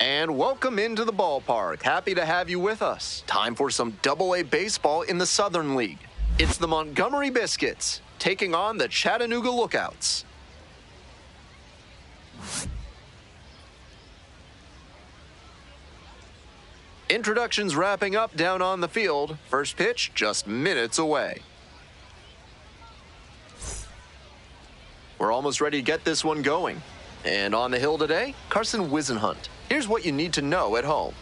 And welcome into the ballpark. Happy to have you with us. Time for some Double-A baseball in the Southern League. It's the Montgomery Biscuits taking on the Chattanooga Lookouts. Introductions wrapping up down on the field. First pitch just minutes away. We're almost ready to get this one going. And on the hill today, Carson Wisenhunt. Here's what you need to know at home.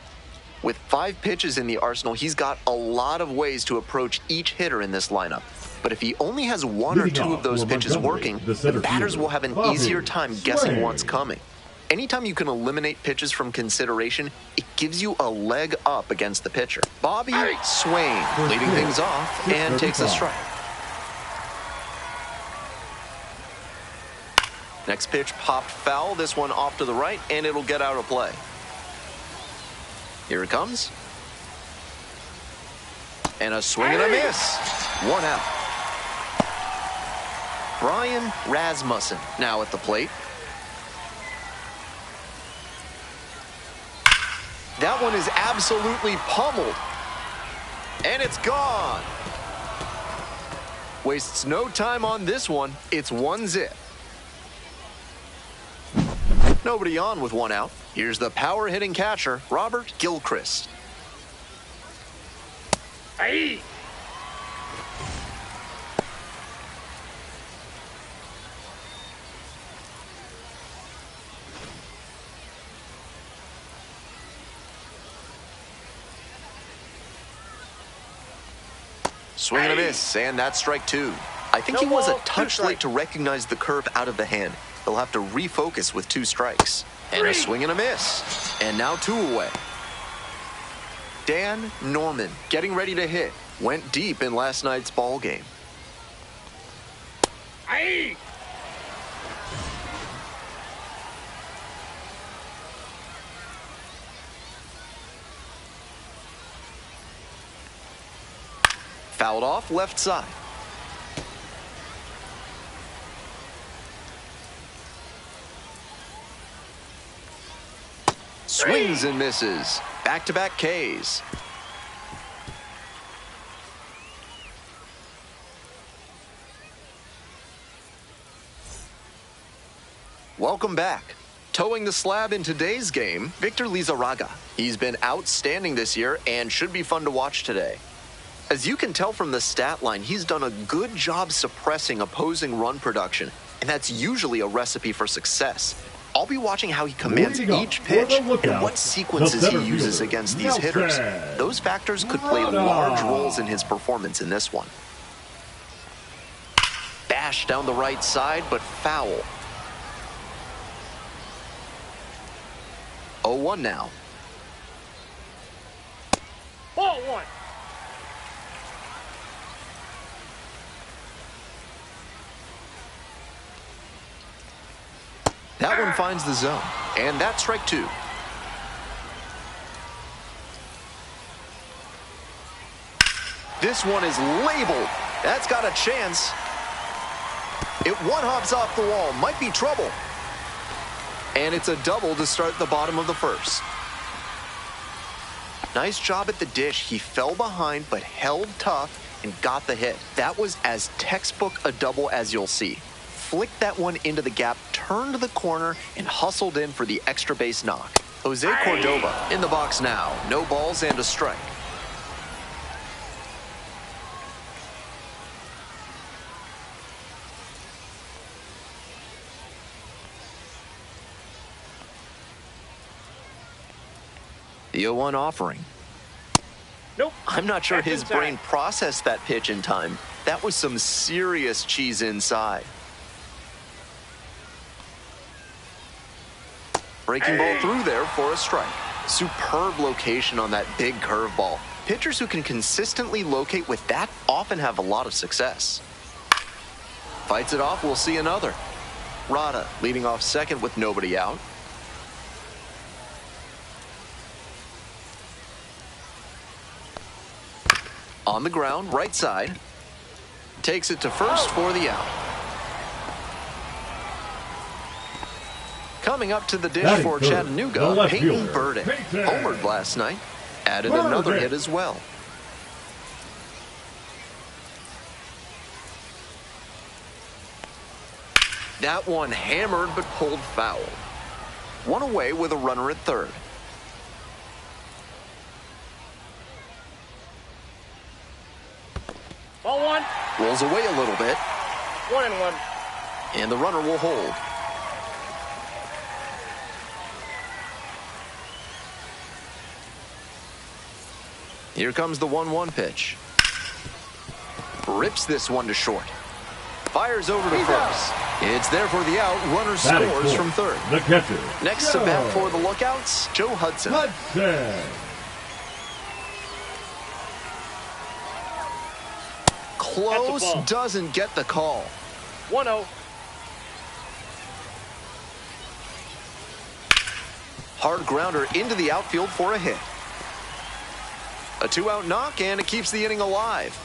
With 5 pitches in the arsenal, he's got a lot of ways to approach each hitter in this lineup. But if he only has 1 or 2 of those pitches working, the batters will have an easier time guessing what's coming. Anytime you can eliminate pitches from consideration, it gives you a leg up against the pitcher. Bobby Swain leading things off and takes a strike. Next pitch popped foul, this one off to the right, and it'll get out of play. Here it comes. And a swing and a miss. 1 out. Brian Rasmussen now at the plate. That one is absolutely pummeled. And it's gone. Wastes no time on this one. It's 1-0. Nobody on with 1 out. Here's the power-hitting catcher, Robert Gilchrist. Aye. Swing and a miss, and that's strike 2. I think he was a touch late to recognize the curve out of the hand. He'll have to refocus with 2 strikes. And a swing and a miss. And now 2 away. Dan Norman getting ready to hit. Went deep in last night's ball game. Aye. Fouled off left side. Swings and misses. Back-to-back Ks. Welcome back. Towing the slab in today's game, Victor Lizarraga. He's been outstanding this year and should be fun to watch today. As you can tell from the stat line, he's done a good job suppressing opposing run production, and that's usually a recipe for success. I'll be watching how he commands each pitch and what sequences he uses against these hitters. Those factors could play large roles in his performance in this one. Bash down the right side, but foul. 0-1 now. Ball 1. That one finds the zone, and that's strike 2. This one is labeled. That's got a chance. It one-hops off the wall. Might be trouble. And it's a double to start the bottom of the first. Nice job at the dish. He fell behind but held tough and got the hit. That was as textbook a double as you'll see. Flicked that one into the gap, turned the corner, and hustled in for the extra base knock. Jose Cordova in the box now. No balls and a strike. The 0-1 offering. Nope. I'm not sure his brain processed that pitch in time. That was some serious cheese inside. Breaking ball through there for a strike. Superb location on that big curveball. Pitchers who can consistently locate with that often have a lot of success. Fights it off, we'll see another. Rada leading off second with nobody out. On the ground, right side. Takes it to first for the out. Coming up to the dish Batting for third, the Chattanooga, left Peyton fielder, Burdick. Peyton. Homered last night. Added Burdick. another hit as well. That one hammered but pulled foul. One away with a runner at third. Ball one. Rolls away a little bit. 1-1. And the runner will hold. Here comes the 1-1 pitch. Rips this one to short. Fires over to first. It's there for the out. Runner Batting scores fourth, from third. the catcher. Next to bat for the Lookouts, Joe Hudson. Close, ball. doesn't get the call. 1-0. Hard grounder into the outfield for a hit. A 2-out knock, and it keeps the inning alive.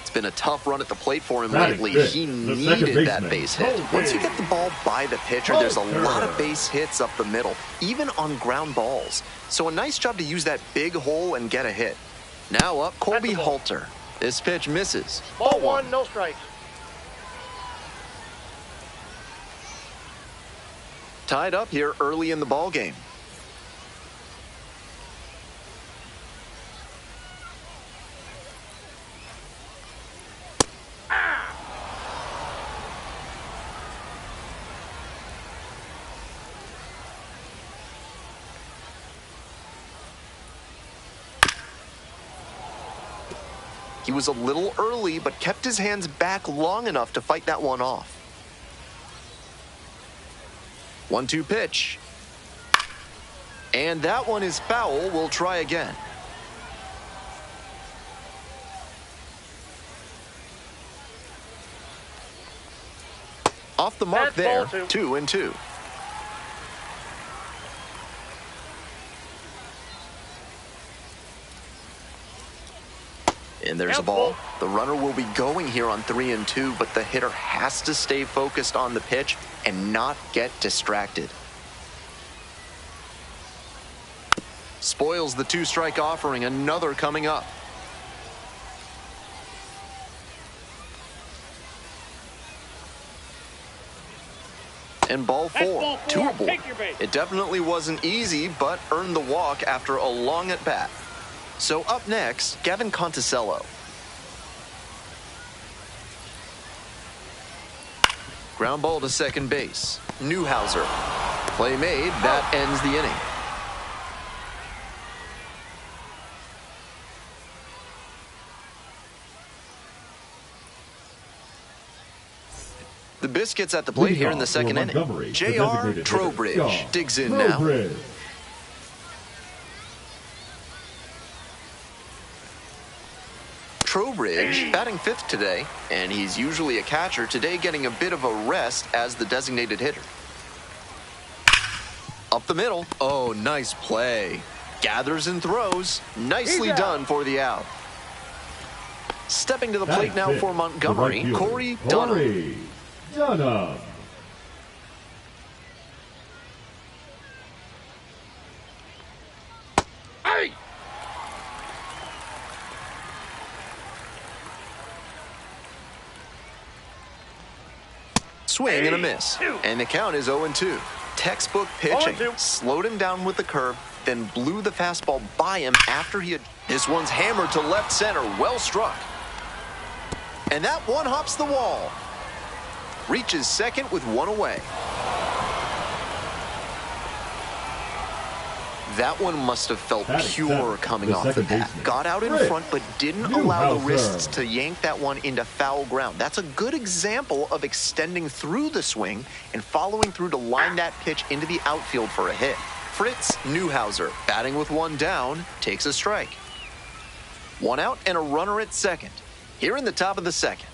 It's been a tough run at the plate for him lately. He needed that base hit. Once you get the ball by the pitcher, there's a lot of base hits up the middle, even on ground balls. So a nice job to use that big hole and get a hit. Now up, Colby Halter. This pitch misses. Ball one, no strikes. Tied up here early in the ball game. He was a little early, but kept his hands back long enough to fight that one off. 1-2 pitch. And that one is foul. We'll try again. Off the mark there. 2-2. And there's a ball. The runner will be going here on 3-2, but the hitter has to stay focused on the pitch and not get distracted. Spoils the 2-strike offering. Another coming up. And ball four. Two aboard. It definitely wasn't easy, but earned the walk after a long at bat. So up next, Gavin Conticello. Ground ball to second base. Newhouser. Play made. That ends the inning. The Biscuits at the plate here in the second inning. J.R. Trowbridge digs in now. Trowbridge batting fifth today, and he's usually a catcher. Today getting a bit of a rest as the designated hitter. Up the middle. Oh, nice play. Gathers and throws. Nicely done for the out. Stepping to the plate now for Montgomery, Corey Dunham. Hey! Swing and a miss. And the count is 0-2. Textbook pitching. Slowed him down with the curve, then blew the fastball by him after he had... This one's hammered to left center. Well struck. And that one hops the wall. Reaches second with one away. That one must have felt pure coming off the bat. Got out in front, but didn't allow the wrists to yank that one into foul ground. That's a good example of extending through the swing and following through to line that pitch into the outfield for a hit. Fritz Newhouser, batting with one down, takes a strike. One out and a runner at second. Here in the top of the second.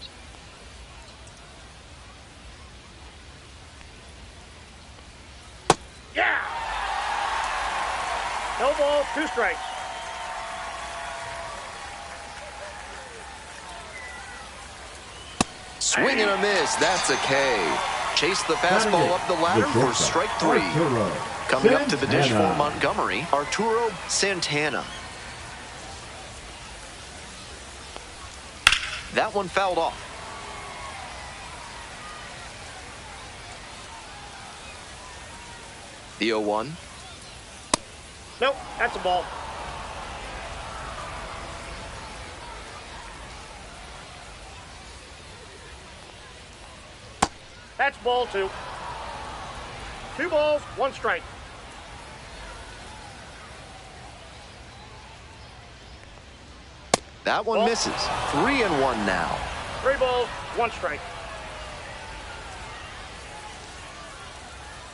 Yeah! No ball, 2 strikes. Swing and a miss. That's a K. Chase the fastball up the ladder for strike 3. Coming up to the dish for Montgomery, Arturo Santana. That one fouled off. The 0-1. Nope, that's a ball. That's ball 2. 2 balls, 1 strike. That one misses. 3-1 now. 3 balls, 1 strike.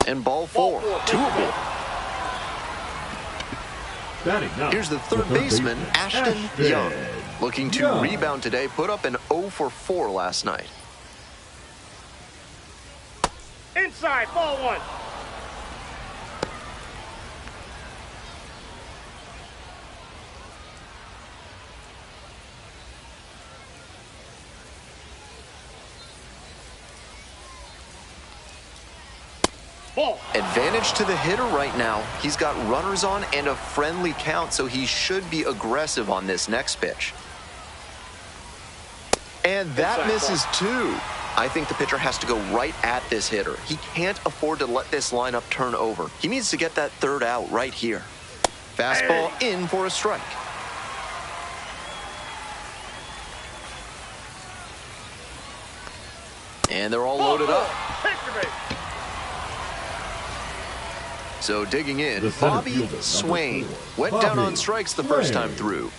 And ball 4. 2-0. Here's the third baseman, Ashton Young. Looking to rebound today, put up an 0 for 4 last night. Inside, ball 1. Ball. Advantage to the hitter right now. He's got runners on and a friendly count, so he should be aggressive on this next pitch. And that misses too. I think the pitcher has to go right at this hitter. He can't afford to let this lineup turn over. He needs to get that third out right here. Fastball in for a strike. And they're all loaded up. So digging in, Bobby Swain went down on strikes the first time through.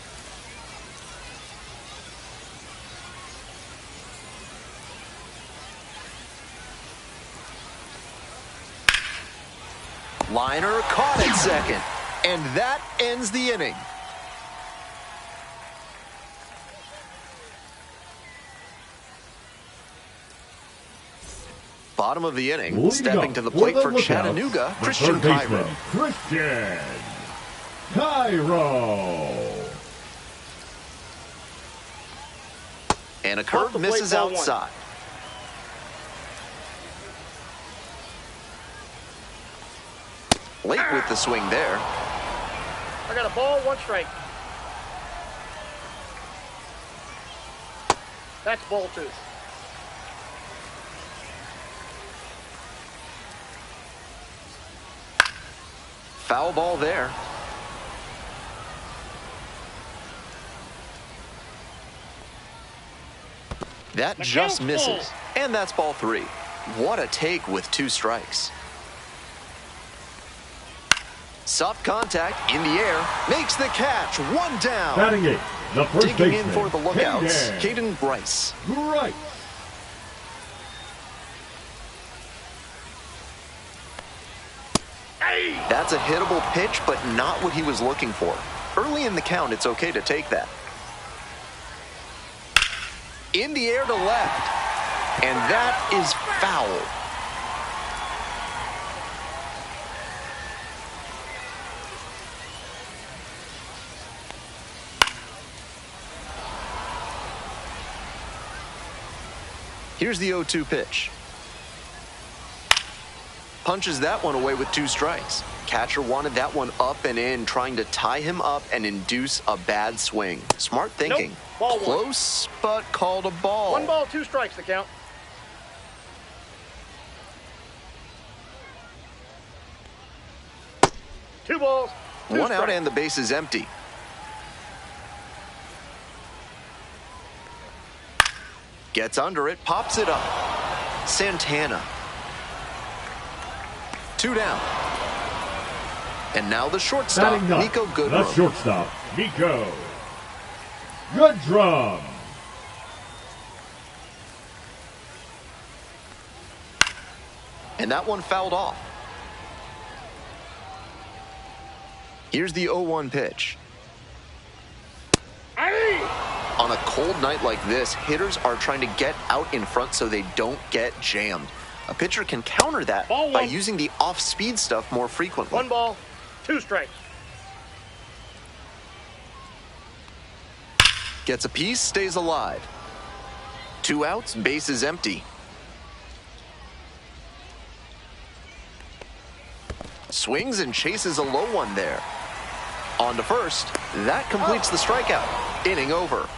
Liner caught at second, and that ends the inning. Bottom of the inning, stepping to the plate for Chattanooga, Christian Cairo. Christian Cairo. And a curve misses outside. Late with the swing there. I got a ball, 1 strike. That's ball 2. Foul ball there. That just misses. And that's ball 3. What a take with 2 strikes. Soft contact in the air, makes the catch, 1 down. Batting 8, the first Digging baseman, in for the lookouts, Caden Caden Bryce. Bryce. That's a hittable pitch, but not what he was looking for. Early in the count, it's okay to take that. In the air to left, and that is foul. Here's the 0-2 pitch. Punches that one away with 2 strikes. Catcher wanted that one up and in, trying to tie him up and induce a bad swing. Smart thinking. Nope. Ball 1. Close, but called a ball. 1 ball, 2 strikes, the count. Two balls, 2 1 out strikes. and the base is empty. Gets under it, pops it up. Santana. 2 down. And now the shortstop, Nico Goodrum. The shortstop, Nico Goodrum. And that one fouled off. Here's the 0-1 pitch. On a cold night like this, hitters are trying to get out in front so they don't get jammed. A pitcher can counter that by using the off-speed stuff more frequently. 1 ball, 2 strikes. Gets a piece, stays alive. 2 outs, base is empty. Swings and chases a low one there. On to first. That completes the strikeout. Inning over.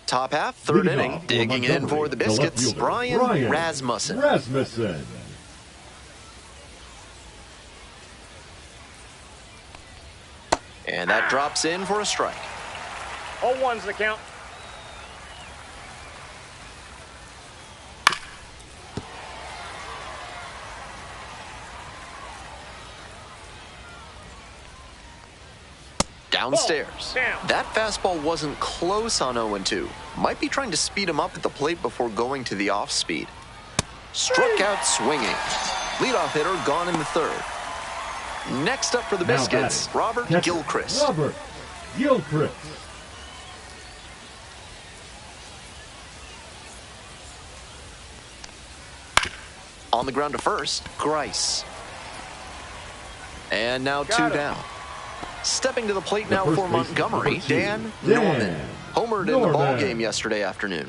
Top half, third inning. Digging in for the Biscuits, Brian Rasmussen. And that drops in for a strike. 0-1's the count. Downstairs. Down. That fastball wasn't close on 0-2. Might be trying to speed him up at the plate before going to the off-speed. Struck out swinging. Leadoff hitter gone in the third. Next up for the Biscuits, Robert Gilchrist. On the ground to first, Grice. And now two down. Stepping to the plate now for Montgomery, Dan Norman. Homered in the ball game yesterday afternoon.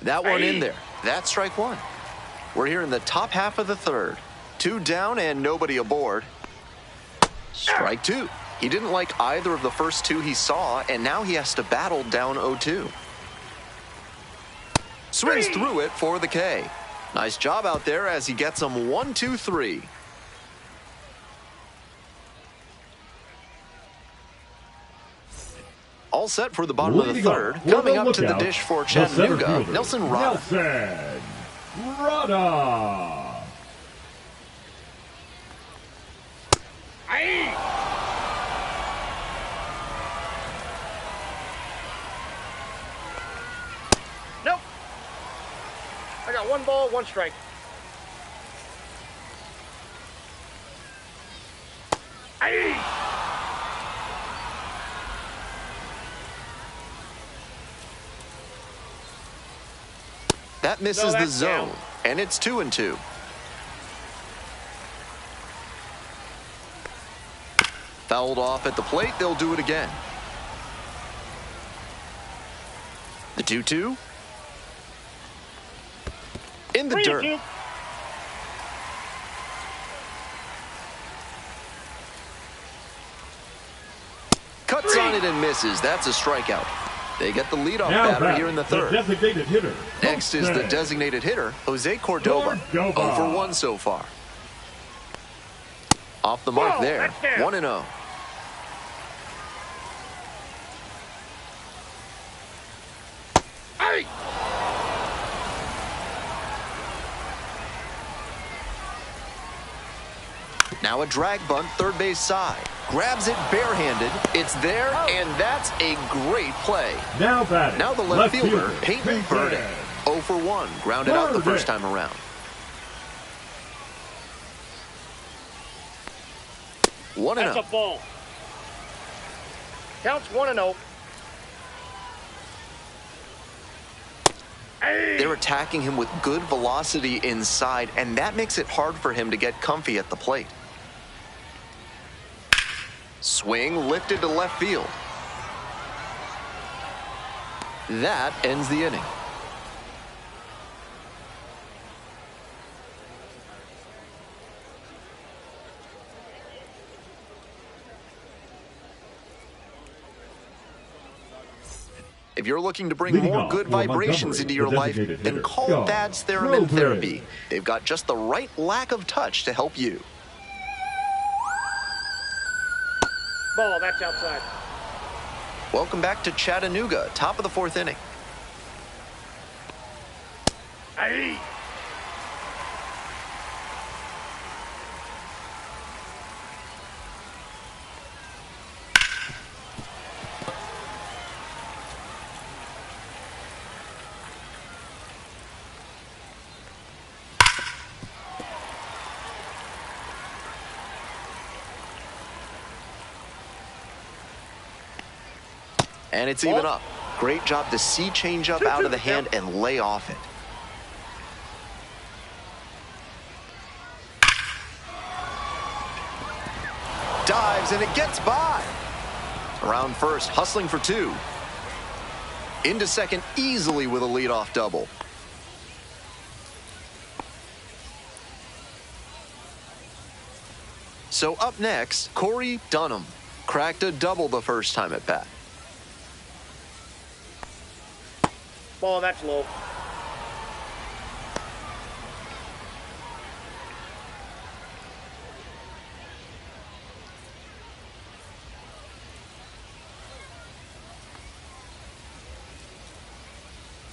That one in there. That's strike one. We're here in the top half of the third. Two down and nobody aboard. Strike two. He didn't like either of the first two he saw, and now he has to battle down 0-2. Swings through it for the K. Nice job out there as he gets him 1-2-3. All set for the bottom of the third. Coming up to the dish for Chattanooga, Nelson Rada. Nope. I got 1 ball, 1 strike. That misses the zone, and it's 2-2. Fouled off at the plate, they'll do it again. The 2-2. In the dirt. Cuts on it and misses. That's a strikeout. They get the leadoff batter here in the third. Next is the designated hitter, Jose Cordova. 0 for 1 so far. Off the mark there. 1-0. Now a drag bunt, third base side. Grabs it barehanded. It's there, and that's a great play. Now the left fielder, Peyton Burdick. 0 for 1, grounded out the first time around. 1-0. That's a ball. Counts 1-0. They're attacking him with good velocity inside, and that makes it hard for him to get comfy at the plate. Swing lifted to left field. That ends the inning. If you're looking to bring more good vibrations into your life, then call Dad's Theremin Therapy. They've got just the right lack of touch to help you. Ball, that's outside. Welcome back to Chattanooga, top of the fourth inning. And it's even up. Great job to see changeup out of the hand and lay off it. dives, and it gets by. Around first, hustling for 2. Into second easily with a leadoff double. So up next, Corey Dunham cracked a double the first time at bat. Ball, that's low.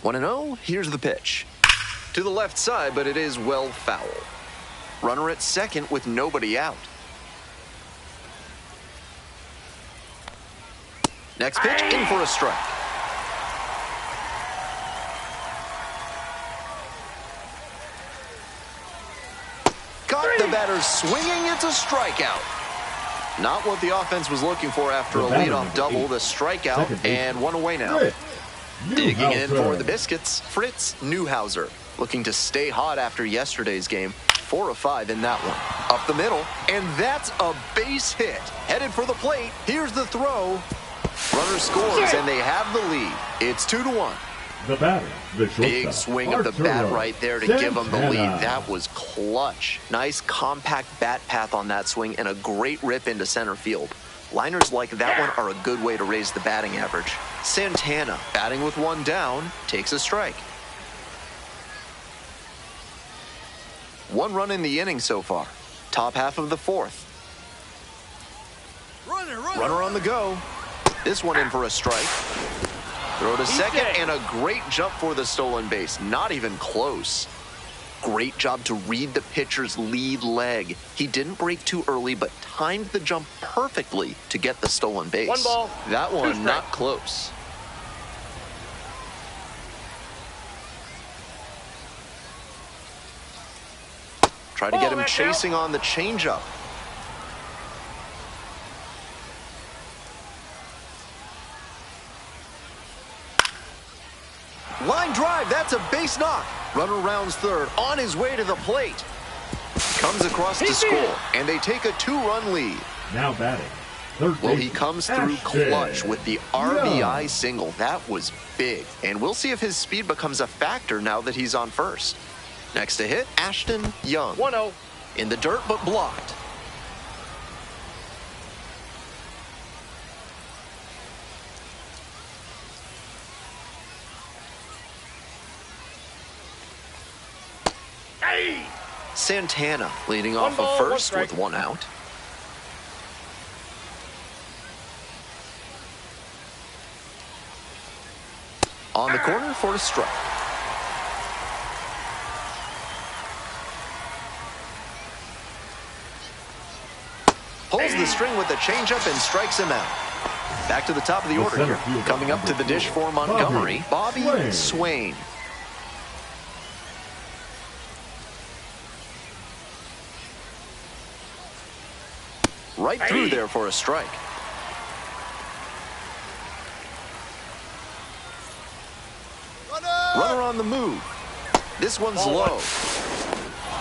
One and 0, here's the pitch. To the left side, but it is well foul. Runner at second with nobody out. Next pitch, in for a strike. Caught the batter swinging, it's a strikeout. Not what the offense was looking for after a leadoff double, the strikeout, and one away now. Digging in for the Biscuits, Fritz Newhouser, looking to stay hot after yesterday's game. 4 of 5 in that one. Up the middle, and that's a base hit. Headed for the plate, here's the throw. Runner scores, and they have the lead. It's 2-1. The batter, the shortstop, Big swing of the bat right there to give them the lead. That was clutch. Nice compact bat path on that swing and a great rip into center field. Liners like that one are a good way to raise the batting average. Santana, batting with 1 down, takes a strike. 1 run in the inning so far. Top half of the 4th. Runner on the go. This one in for a strike. Throw to second, and a great jump for the stolen base. Not even close. Great job to read the pitcher's lead leg. He didn't break too early, but timed the jump perfectly to get the stolen base. 1 ball. That one not close. Try to get him chasing on the changeup. Line drive, that's a base knock. Runner rounds third, on his way to the plate. Comes across to score, and they take a 2-run lead. Now batting. Third Well, he comes through clutch with the RBI single. That was big, and we'll see if his speed becomes a factor now that he's on first. Next to hit, Ashton Young. 1-0. In the dirt, but blocked. Santana leading off of first with 1 out. On the corner for a strike. Pulls the string with the changeup and strikes him out. Back to the top of the order here. Coming up to the dish for Montgomery, Bobby Swain. Right through there for a strike. Runner on the move. This one's low.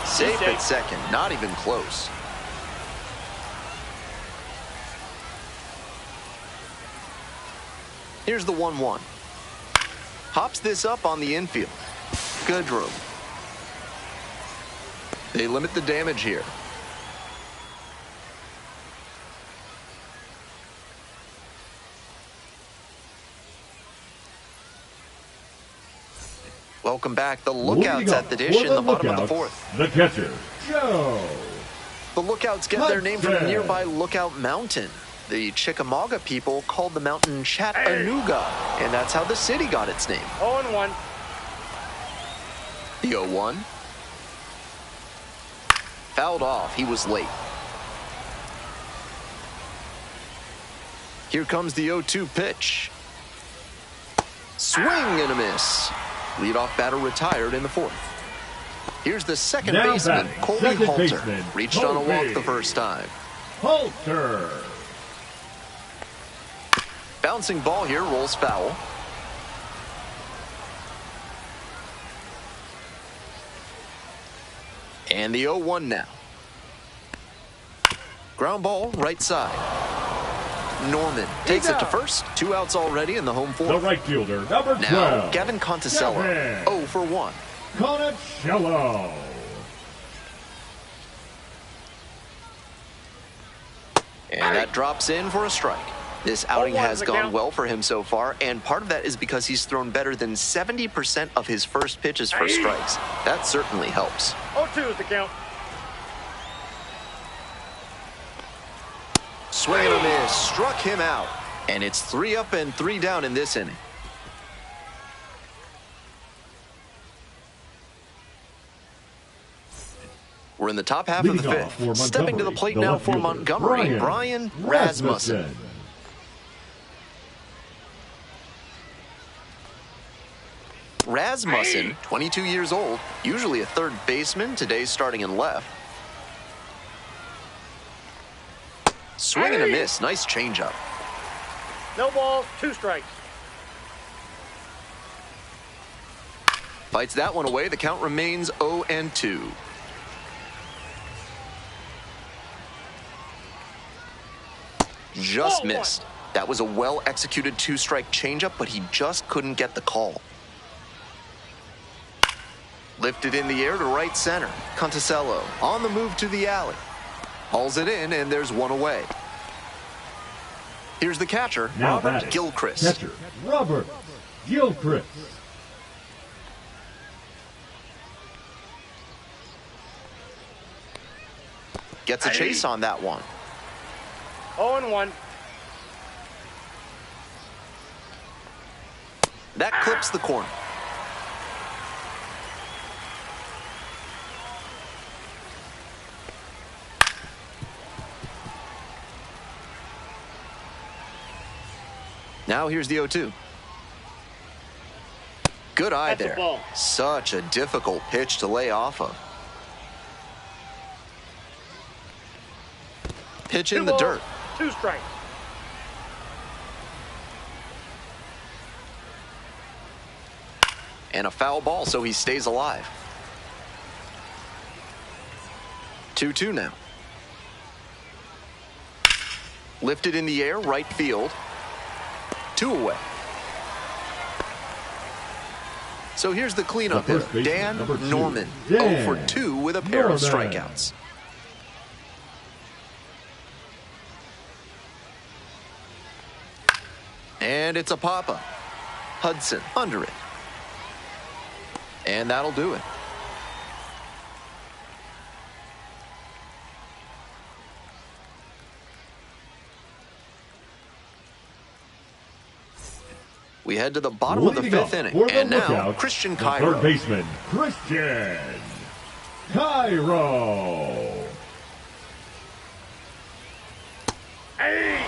Safe at second, not even close. Here's the 1-1. Hops this up on the infield. Goodrow. They limit the damage here. Welcome back. The Lookouts at the dish in the bottom of the 4th. The catcher, Joe. The Lookouts get their name from nearby Lookout Mountain. The Chickamauga people called the mountain Chattanooga, and that's how the city got its name. 0-1. The 0-1. Fouled off. He was late. Here comes the 0-2 pitch. Swing and a miss. Leadoff batter retired in the 4th. Here's the second baseman, Colby Halter. Reached on a walk the first time. Halter. Bouncing ball here, rolls foul. And the 0-1 now. Ground ball, right side. Norman takes it to first. 2 outs already in the home The fourth. right fielder, number 12. Now, Gavin Conticello, Gavin 0 for 1. Conticello. And that drops in for a strike. This outing 0-1 has the gone count. well for him so far, and part of that is because he's thrown better than 70% of his first pitches for strikes. That certainly helps. 0-2 is the count. Swing and a miss, struck him out. And it's 3 up and 3 down in this inning. We're in the top half of the Leading off fifth. for Stepping to the Montgomery, plate the now left for fielder, Montgomery, Brian Rasmussen. Rasmussen, 22 years old, usually a third baseman, today starting in left. Swing and a miss, nice changeup. No balls, 2 strikes. Fights that one away, the count remains 0-2. Just missed. That was a well-executed 2-strike changeup, but he just couldn't get the call. Lifted in the air to right center. Conticello on the move to the alley. Hauls it in, and there's 1 away. Here's the catcher, Now Robert batting, Gilchrist. Catcher, Robert Gilchrist. Gets a chase on that one. 0-1. That clips the corner. Now here's the 0-2. Good eye That's a there. ball. Such a difficult pitch to lay off of. Pitch in 2 the balls, dirt. 2 strikes. And a foul ball, so he stays alive. 2-2 now. Lifted in the air, right field. 2 away. So here's the cleanup The first hitter, baseman, Dan number 2, Norman. Dan 0 for 2 with a pair of Norman. strikeouts. And it's a pop-up. Hudson under it. And that'll do it. We head to the bottom of the Leading fifth up inning. for the And now, lookout, Christian the Cairo. third baseman, Christian Cairo. Hey!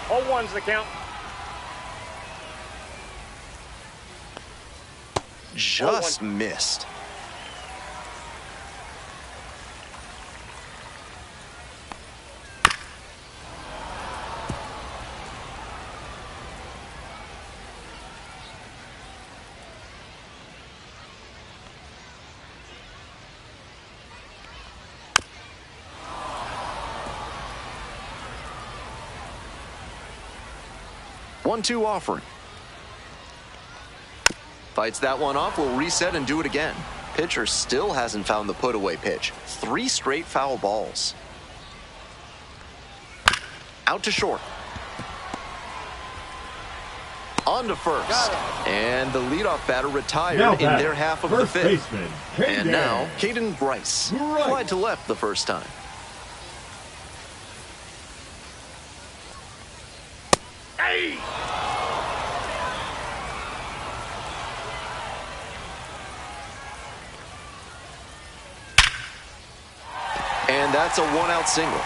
0-1's the count. Just missed. One-two offering. Fights that one off, will reset and do it again. Pitcher still hasn't found the put-away pitch. 3 straight foul balls. Out to short. On to first. And the leadoff batter retired Now in batting, their half of the first fifth. baseman, And Caden now, Caden Bryce. Bryce. Fly to left the first time. Hey! And that's a 1-out single.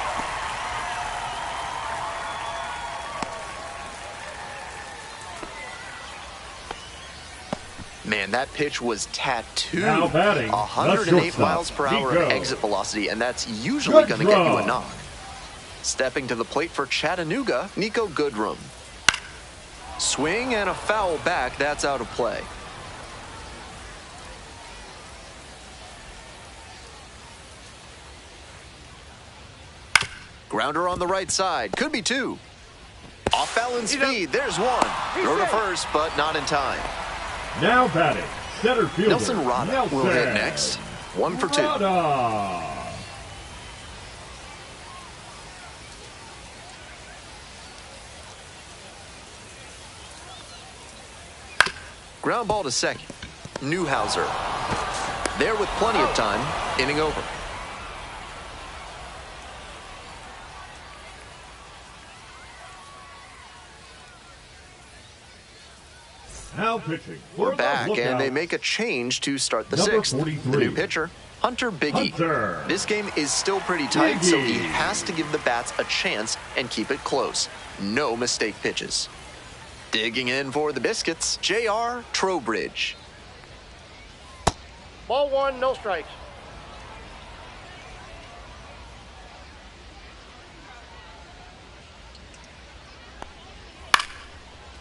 Man, that pitch was tattooed. Now batting, the 108 shortstop, miles per hour Nico. of exit velocity, and that's usually going to get you a Goodrum. knock. Stepping to the plate for Chattanooga, Nico Goodrum. Swing and a foul back. That's out of play. Grounder on the right side. Could be two. Off balance speed. There's one. Throw to first, but not in time. Now batting, center fielder Nelson Rada will hit next. 1 for 2. Rada. Ground ball to second. Newhouser. There with plenty of time. Inning over. Now pitching. We're back, and they make a change to start the Number 6th. 43. The new pitcher, Hunter Biggie. Hunter. This game is still pretty tight, so he Biggie. has to give the bats a chance and keep it close. No mistake pitches. Digging in for the Biscuits, J.R. Trowbridge. Ball 1, no strikes.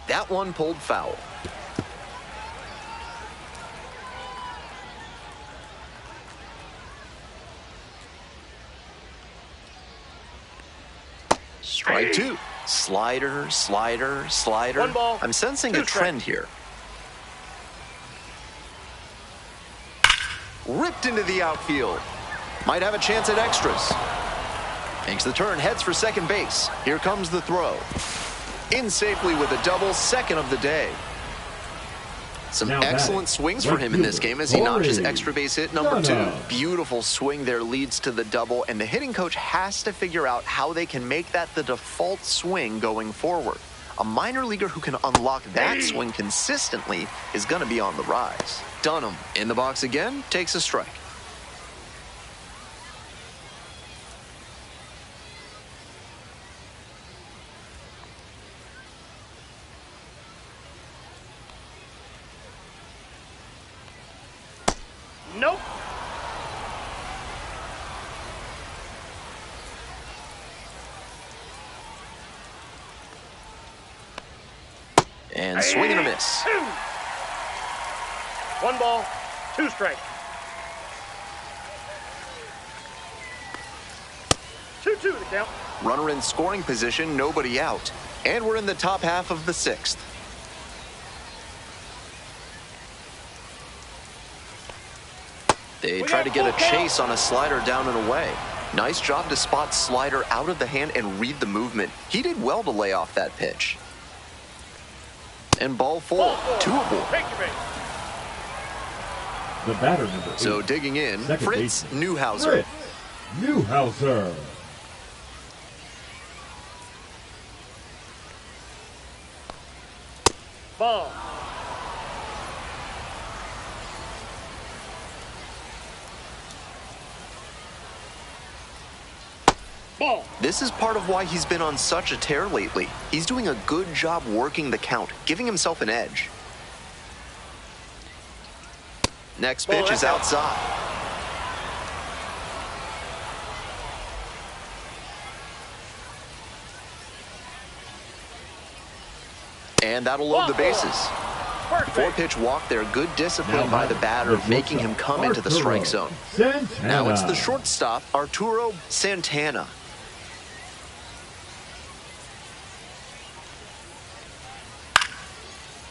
That one pulled foul. Strike 2. Slider, slider, slider. 1 ball, I'm sensing 2 a trend here. Ripped into the outfield. Might have a chance at extras. Makes the turn, heads for second base. Here comes the throw. In safely with a double, second of the day. Some Now excellent batting, swings for him in this game as he Corey notches extra base hit number 2. Gunnar. Beautiful swing there leads to the double, and the hitting coach has to figure out how they can make that the default swing going forward. A minor leaguer who can unlock that swing consistently is going to be on the rise. Dunham in the box again, takes a strike. Nope. And swing and a miss. 2. 1 ball, 2 strikes. 2-2 the count. Runner in scoring position, nobody out. And we're in the top half of the 6th. They try to get a chase on a slider down and away. Nice job to spot slider out of the hand and read the movement. He did well to lay off that pitch. And ball 4, Ball 4. 2 aboard. Take your base. The batter number 8. So digging in, Second Fritz baseman. Newhouser. Fritz Newhouser. Ball. Ball. This is part of why he's been on such a tear lately. He's doing a good job working the count, giving himself an edge. Next pitch is outside. And that'll load the bases. 4-pitch walk there. Good discipline Now by the batting, batter, the making him come into the Arturo strike zone. Santana. Now it's the shortstop, Arturo Santana.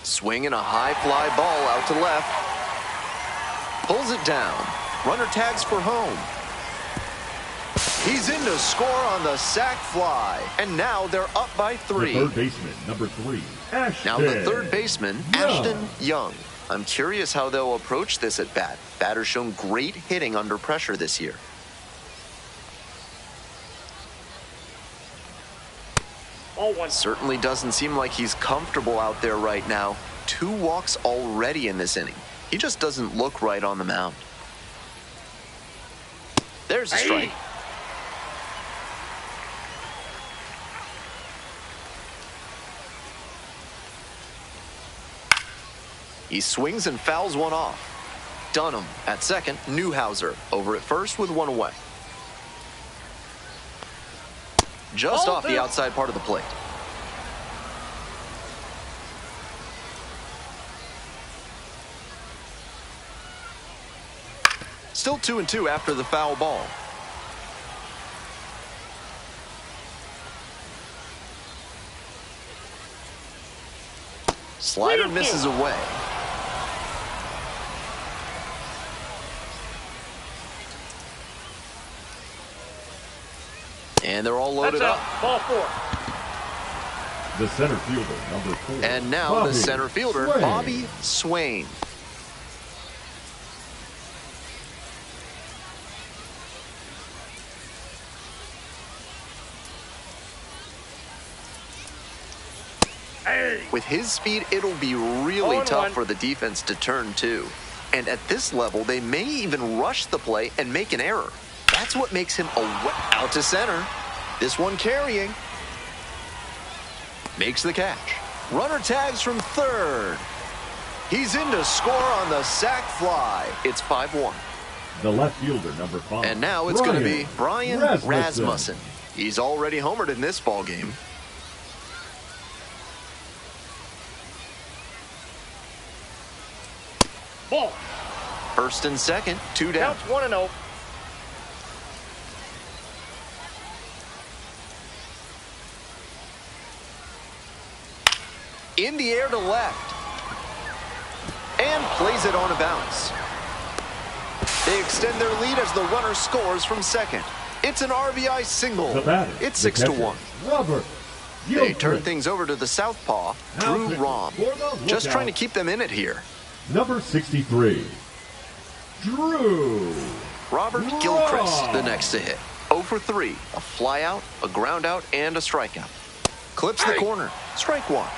Swinging a high fly ball out to left. Pulls it down. Runner tags for home. He's in to score on the sac fly. And now they're up by 3. The third baseman, number 3, Ashton. Now the third baseman, Ashton Young. I'm curious how they'll approach this at bat. Batter's shown great hitting under pressure this year. Ball 1. Certainly doesn't seem like he's comfortable out there right now. 2 walks already in this inning. He just doesn't look right on the mound. There's a strike. He swings and fouls one off. Dunham at second, Newhouser over at first with 1 away. Just off the outside part of the plate. Still 2-2 after the foul ball. Slider misses away. And they're all loaded up. Ball 4. The center fielder, number 4. And now Bobby the center fielder, Swain. Bobby Swain. With his speed, it'll be really tough for the defense to turn too. And at this level, they may even rush the play and make an error. That's what makes him out to center. This one carrying. Makes the catch. Runner tags from third. He's in to score on the sac fly. It's 5-1. The left fielder, number 5. And now it's going to be Brian Rasmussen. He's already homered in this ball game. Ball. First and second, 2 down. Counts 1-0. In the air to left. And plays it on a bounce. They extend their lead as the runner scores from second. It's an RBI single. It's 6-1. Robert. They turn things over to the southpaw, Drew Rom. Just trying to keep them in it here. Number 63. Drew. Robert Gilchrist, the next to hit. 0 for 3. A fly out, a ground out, and a strikeout. Clips the corner. Strike 1.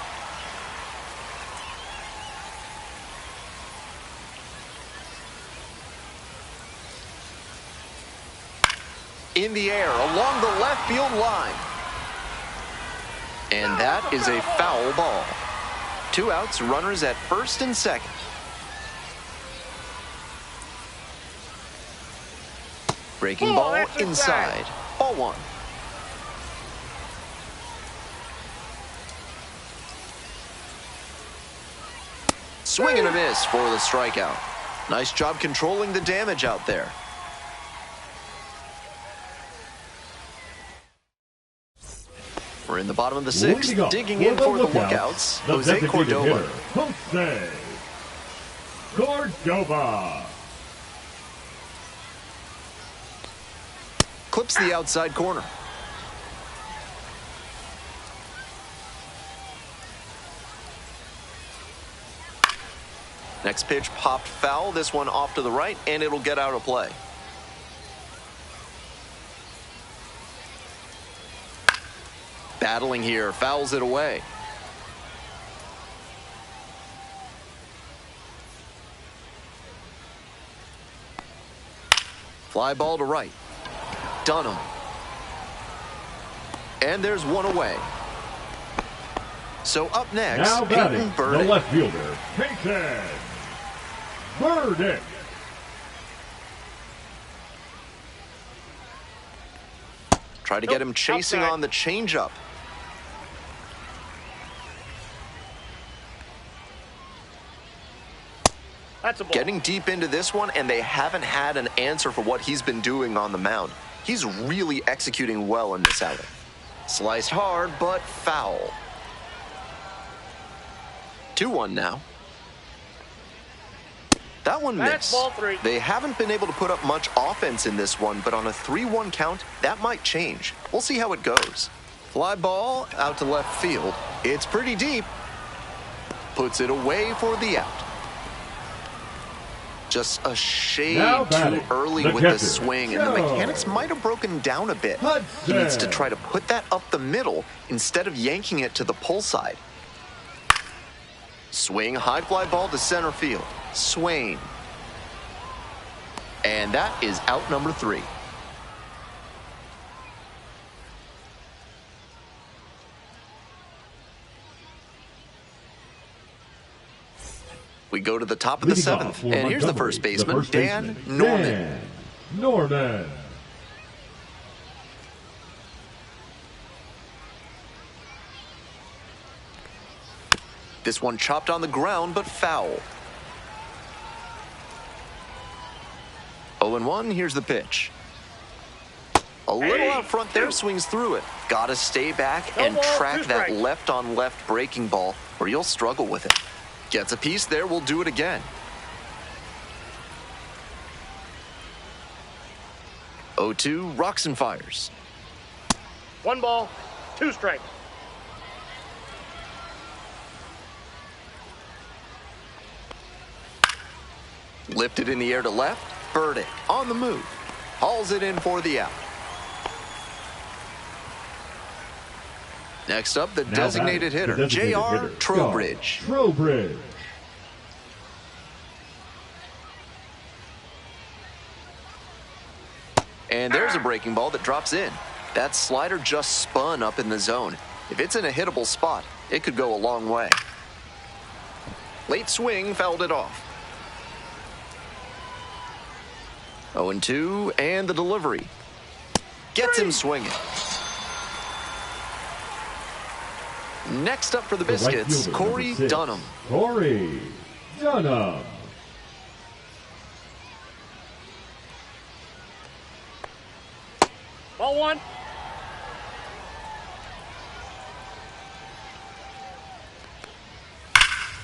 In the air, along the left field line. And that is a foul ball. 2 outs, runners at first and second. Breaking ball inside. Ball 1. Swing and a miss for the strikeout. Nice job controlling the damage out there. We're in the bottom of the 6th, digging in for the lookouts. Jose Cordova. Jose Cordova. Clips the outside corner. Next pitch popped foul. This one off to the right, and it'll get out of play. Battling here, fouls it away. Fly ball to right. Dunham. And there's one away. So up next, Now Peyton the Burdick. left fielder, Peyton Burdick. Try to get him chasing on the changeup. That's a ball. Getting deep into this one, and they haven't had an answer for what he's been doing on the mound. He's really executing well in this outing. Sliced hard, but foul. 2-1 now. That one That's missed. ball 3. They haven't been able to put up much offense in this one, but on a 3-1 count, that might change. We'll see how it goes. Fly ball out to left field. It's pretty deep. Puts it away for the out. Just a shade too early with the swing, and the mechanics might have broken down a bit. He needs to try to put that up the middle instead of yanking it to the pull side. Swing, high fly ball to center field. Swain. And that is out number 3. We go to the top of the 7th, and here's the first baseman, Dan Norman. Norman. This one chopped on the ground, but foul. 0-1, here's the pitch. A little out front there, swings through it. Gotta stay back and track that left-on-left breaking ball, or you'll struggle with it. Gets a piece there, we'll do it again. 0-2, rocks and fires. 1 ball, 2 strikes. Lifted in the air to left. Burdick on the move. Hauls it in for the out. Next up, the designated hitter, J.R. Trowbridge. Trowbridge. And there's a breaking ball that drops in. That slider just spun up in the zone. If it's in a hittable spot, it could go a long way. Late swing fouled it off. 0-2, and the delivery. Gets him swinging. Next up for the Biscuits, Corey Dunham. Corey Dunham. Ball 1.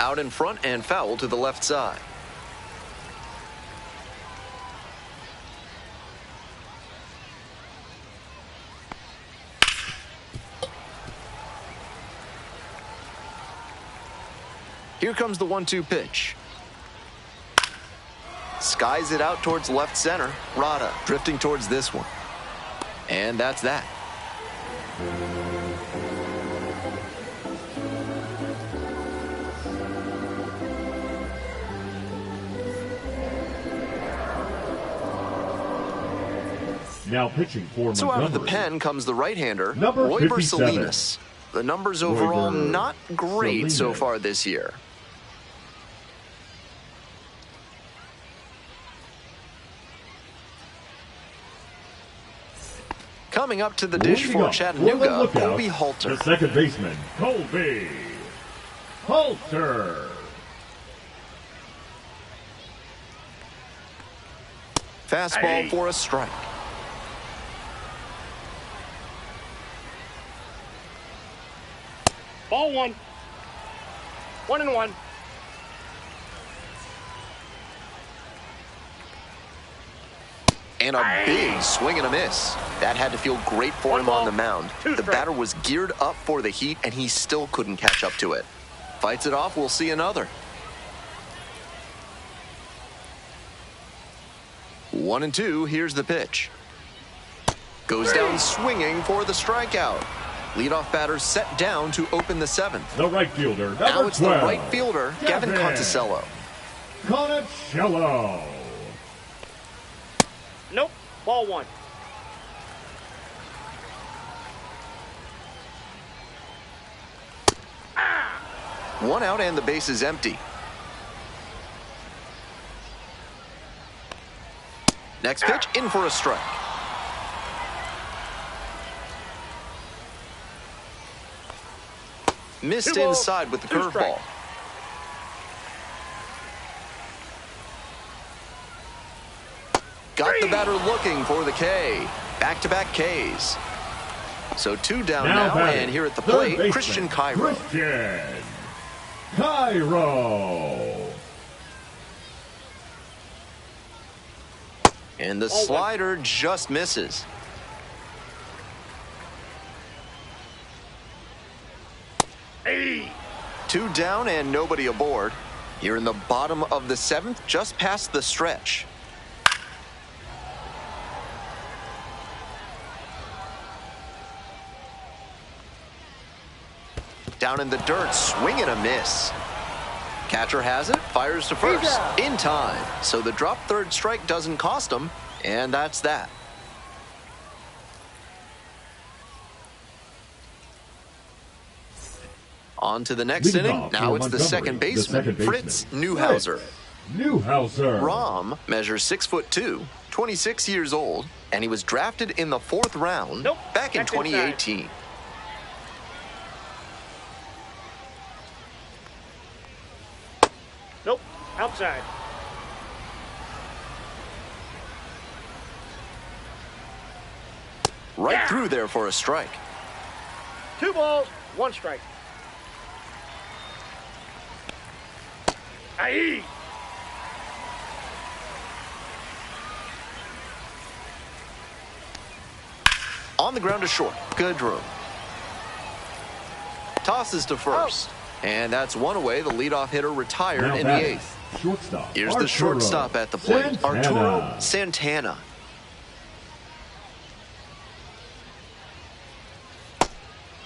Out in front and foul to the left side. Here comes the 1-2 pitch. Skies it out towards left center. Rada drifting towards this one. And that's that. Now pitching for So Montgomery. out of the pen comes the right-hander, Number Royber 57. Salinas. The numbers overall Royber not great so Salinas. far this year. Coming up to the dish Moving for up for the Chattanooga, lookout, Colby Halter. The second baseman, Colby Halter. Fastball for a strike. Ball 1. 1-1. And a big swing and a miss. That had to feel great for him on the mound. The batter was geared up for the heat, and he still couldn't catch up to it. Fights it off, we'll see another. 1-2, here's the pitch. Goes down swinging for the strikeout. Leadoff batter set down to open the 7th. The right fielder, number Now it's 12. the right fielder, Gavin Conticello. Conticello. Nope. Ball 1. One out and the base is empty. Next pitch, in for a strike. Missed 2 balls, inside with the 2 curveball. strikes. Got the batter looking for the K. Back-to-back Ks. So 2 down now batting, and here at the third plate, baseman, Christian Cairo. Christian Cairo. And the slider just misses. Hey. 2 down and nobody aboard. Here in the bottom of the 7th, just past the stretch. Down in the dirt, swing and a miss. Catcher has it, fires to first, in time. So the drop third strike doesn't cost him, and that's that. On to the next Leading inning. off Now for it's the Montgomery, second baseman, Fritz Newhauser. Newhauser. Rom measures 6'2", 26 years old, and he was drafted in the 4th round back in 2018. Nope. Outside. Right through there for a strike. 2 balls, 1 strike. Aye. On the ground to short. Good room. Tosses to first. And that's one away. The leadoff hitter retired Now in the batting, eighth. shortstop. Here's the Arturo shortstop at the plate. Santana. Arturo Santana.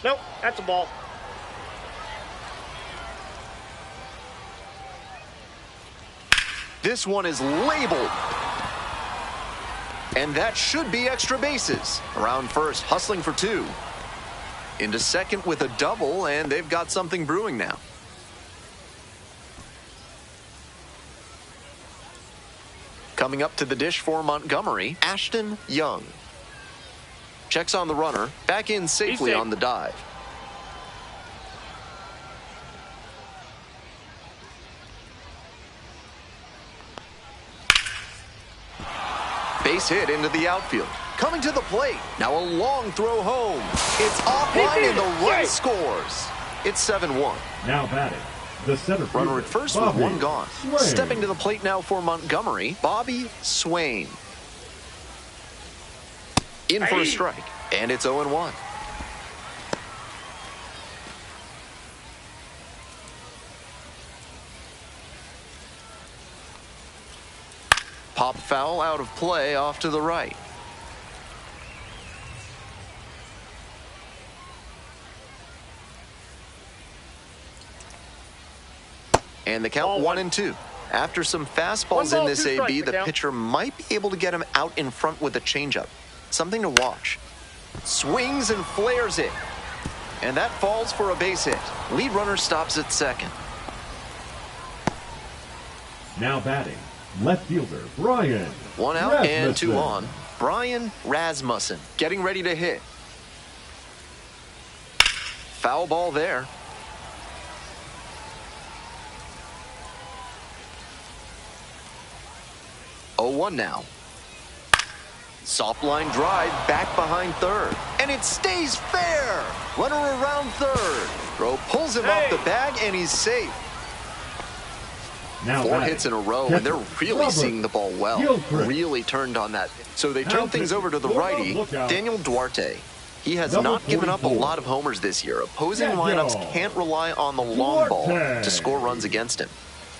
Nope, that's a ball. This one is labeled. And that should be extra bases. Around first, hustling for two. Into second with a double, and they've got something brewing now. Coming up to the dish for Montgomery, Ashton Young. Checks on the runner, back in safely on the dive. Base hit into the outfield. Coming to the plate. Now a long throw home. It's offline and the run scores. It's 7-1. Now batting, the center fielder. Runner at first Bobby with one gone. Swain. Stepping to the plate now for Montgomery, Bobby Swain. In for a strike, and it's 0-1. Pop foul out of play off to the right. And the count 1-2. After some fastballs in this AB, the pitcher might be able to get him out in front with a changeup. Something to watch. Swings and flares it. And that falls for a base hit. Lead runner stops at second. Now batting, left fielder Brian. One out and two on. Brian Rasmussen getting ready to hit. Foul ball there. 0-1 now. Soft line drive back behind third. And it stays fair. Runner around third. Throw pulls him off the bag and he's safe. Now 4 hits in a row, and they're really seeing the ball well. Really turned on that. So they turn things over to the righty, Daniel Duarte. He has not given up a lot of homers this year. Opposing lineups can't rely on the long ball to score runs against him.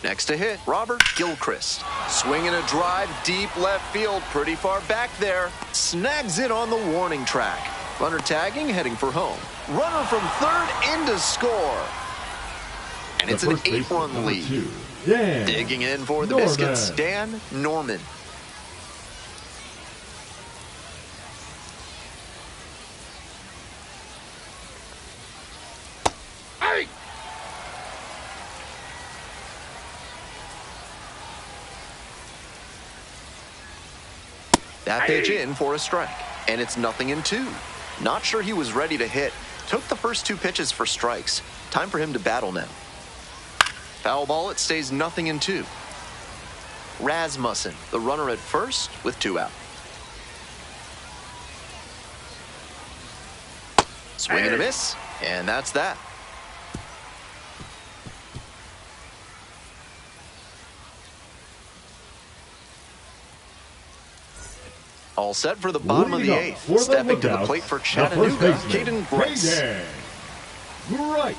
Next to hit, Robert Gilchrist. Swinging a drive deep left field, pretty far back there. Snags it on the warning track. Runner tagging, heading for home. Runner from third in to score. And it's an 8-run lead. Digging in for the Biscuits, Dan Norman. Hey! That pitch in for a strike, and it's 0-2. Not sure he was ready to hit. Took the first 2 pitches for strikes. Time for him to battle now. Foul ball, it stays 0-2. Rasmussen, the runner at first with 2 out. Swing and a miss, and that's that. All set for the bottom of the 8th. Stepping to the plate for Chattanooga, Caden Grice. Grice.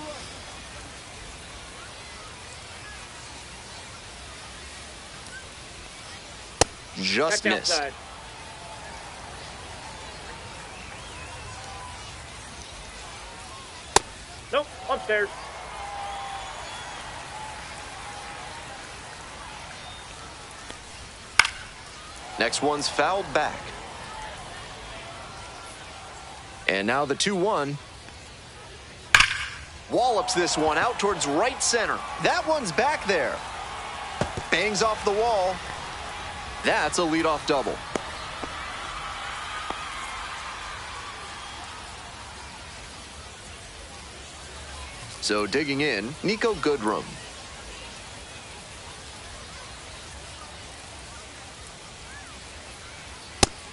Just missed. Outside. Nope, upstairs. Next one's fouled back. And now the 2-1. Wallops this one out towards right center. That one's back there. Bangs off the wall. That's a leadoff double. So digging in, Nico Goodrum.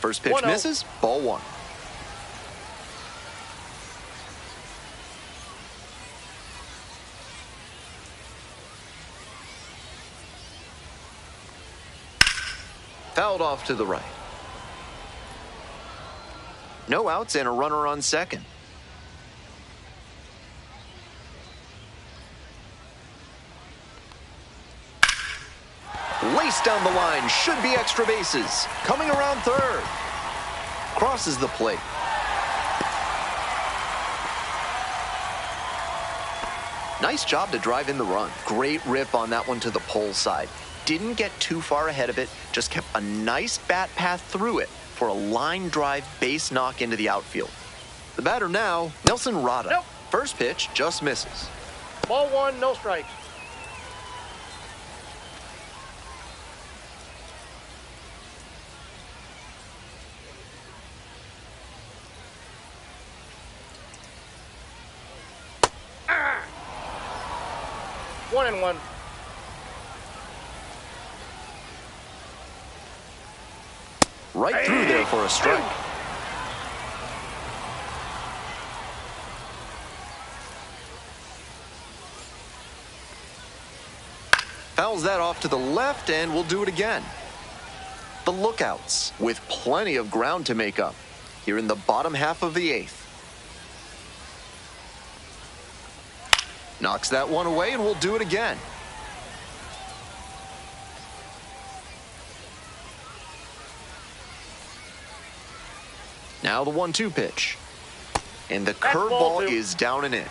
First pitch misses, ball 1. Fouled off to the right. No outs and a runner on second. Laced down the line, should be extra bases. Coming around third. Crosses the plate. Nice job to drive in the run. Great rip on that one to the pole side. Didn't get too far ahead of it, just kept a nice bat path through it for a line drive base knock into the outfield. The batter now, Nelson Rada. Nope. First pitch just misses. Ball one, no strikes. Ah! 1-1. Right through there for a strike. Fouls that off to the left, and we'll do it again. The Lookouts with plenty of ground to make up here in the bottom half of the eighth. Knocks that one away, and we'll do it again. Now the 1-2 pitch. And the curveball is down and in.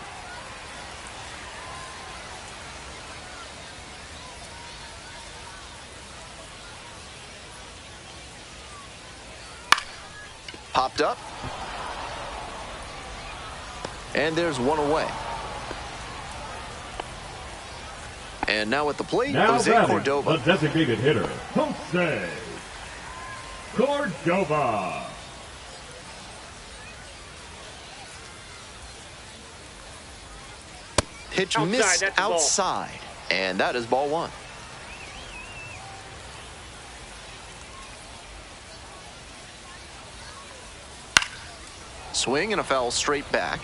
Popped up. And there's one away. And now at the plate, Now Jose batting, Cordova. the designated hitter, Jose Cordova. Pitch Outside, missed that's a ball. outside. And that is ball one. Swing and a foul straight back.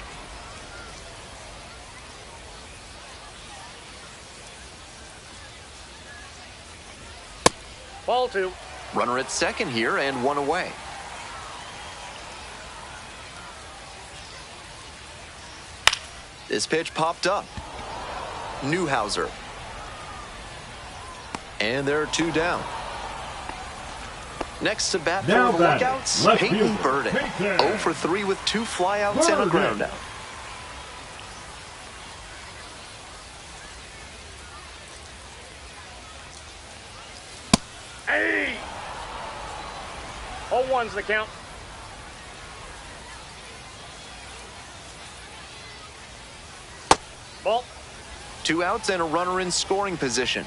Ball two. Runner at second here and one away. This pitch popped up. Newhouser. And there are two down. Next to bat for Now the batting, Lookouts, left Peyton fielder, Burdick. Peyton. 0 for 3 with 2 flyouts and a Burdick. ground out. Hey! 0-1's the count. Ball. 2 outs and a runner in scoring position.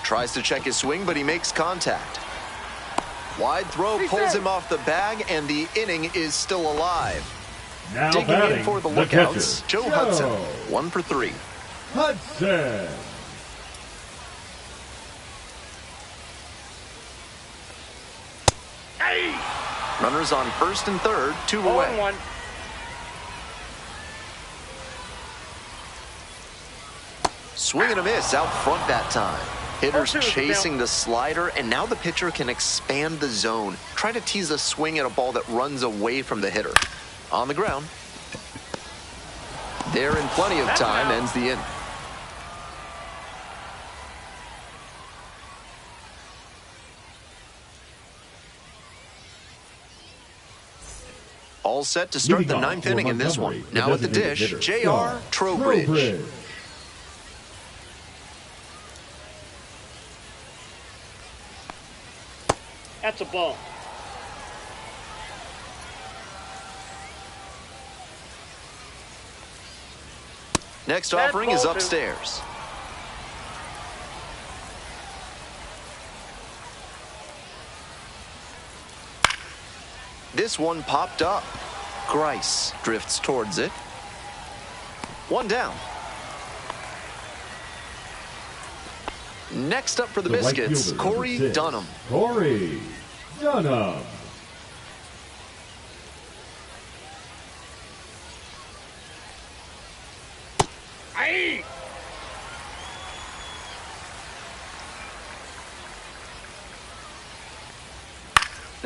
Tries to check his swing, but he makes contact. Wide throw pulls him off the bag, and the inning is still alive. Now Digging batting, in for the the Lookouts, catcher, Joe Hudson, 1 for 3. Hudson. Hey! Runners on first and third, 2 away. 0-1. Swing and a miss out front that time. Hitters 0-2 is the chasing the slider, and now the pitcher can expand the zone. Try to tease a swing at a ball that runs away from the hitter. On the ground. There in plenty of time, ends the inning. All set to start Leading the off ninth for inning in this one. Montgomery, Now at the designated dish, hitter, J.R. Trowbridge. That's a ball. Next That's offering is ball two. upstairs. This one popped up. Grice drifts towards it. One down. Next up for the right Biscuits, fielder, Corey number 6, Dunham. Corey Dunham. Hey!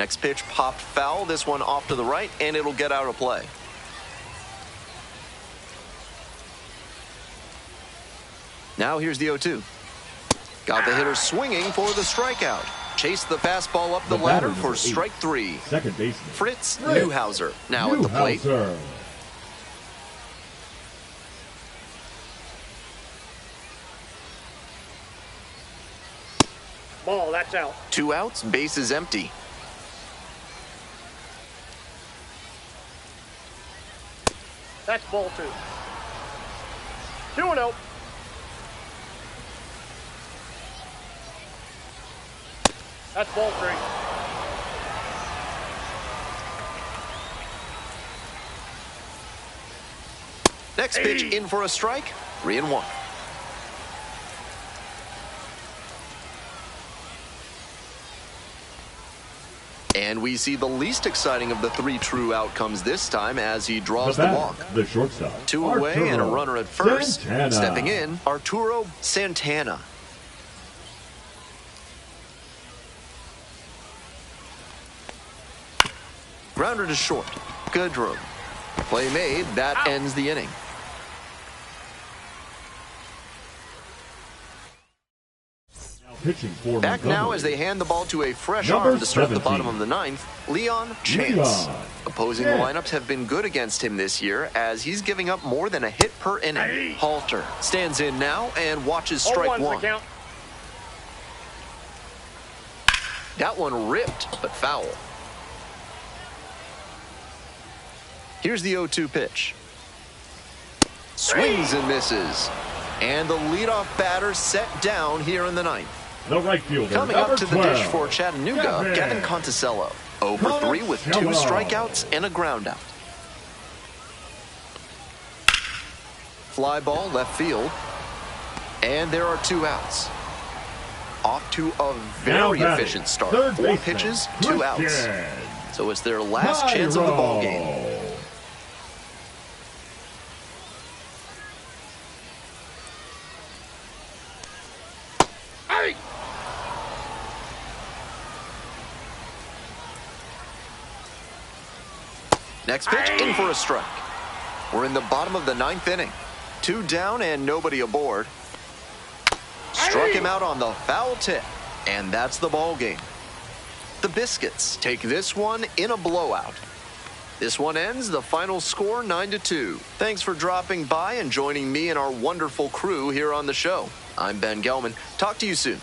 Next pitch popped foul. This one off to the right, and it'll get out of play. Now here's the 0-2. Got the hitter swinging for the strikeout. Chased the fastball up the ladder for strike 3. Second baseman Fritz Newhouser now at the plate. Ball, that's out. 2 outs, bases empty. That's ball 2. 2-0. That's ball 3. Next pitch in for a strike. 3-1. And we see the least exciting of the 3 true outcomes this time as he draws the walk. The shortstop. 2 away Arturo and a runner at first. Santana. Stepping in, Arturo Santana. Grounder to short. Goodrum. Play made. That ends the inning. Pitching for Back now as they hand the ball to a fresh arm to start the bottom of the 9th, Leon Chance. Opposing lineups have been good against him this year as he's giving up more than a hit per inning. Halter stands in now and watches strike 1. That one ripped, but foul. Here's the 0-2 pitch. Swings and misses. And the leadoff batter set down here in the 9th. The right fielder. Coming up to the dish for Chattanooga, Kevin Conticello. 0 for 3 with 2 strikeouts and a groundout. Fly ball left field. And there are 2 outs. Off to a very efficient start. 4 pitches, 2 outs. So it's their last chance of the ball game. Next pitch in for a strike. We're in the bottom of the 9th inning. 2 down and nobody aboard. Struck him out on the foul tip, and that's the ball game. The Biscuits take this one in a blowout. This one ends the final score 9-2. Thanks for dropping by and joining me and our wonderful crew here on the show. I'm Ben Gelman. Talk to you soon.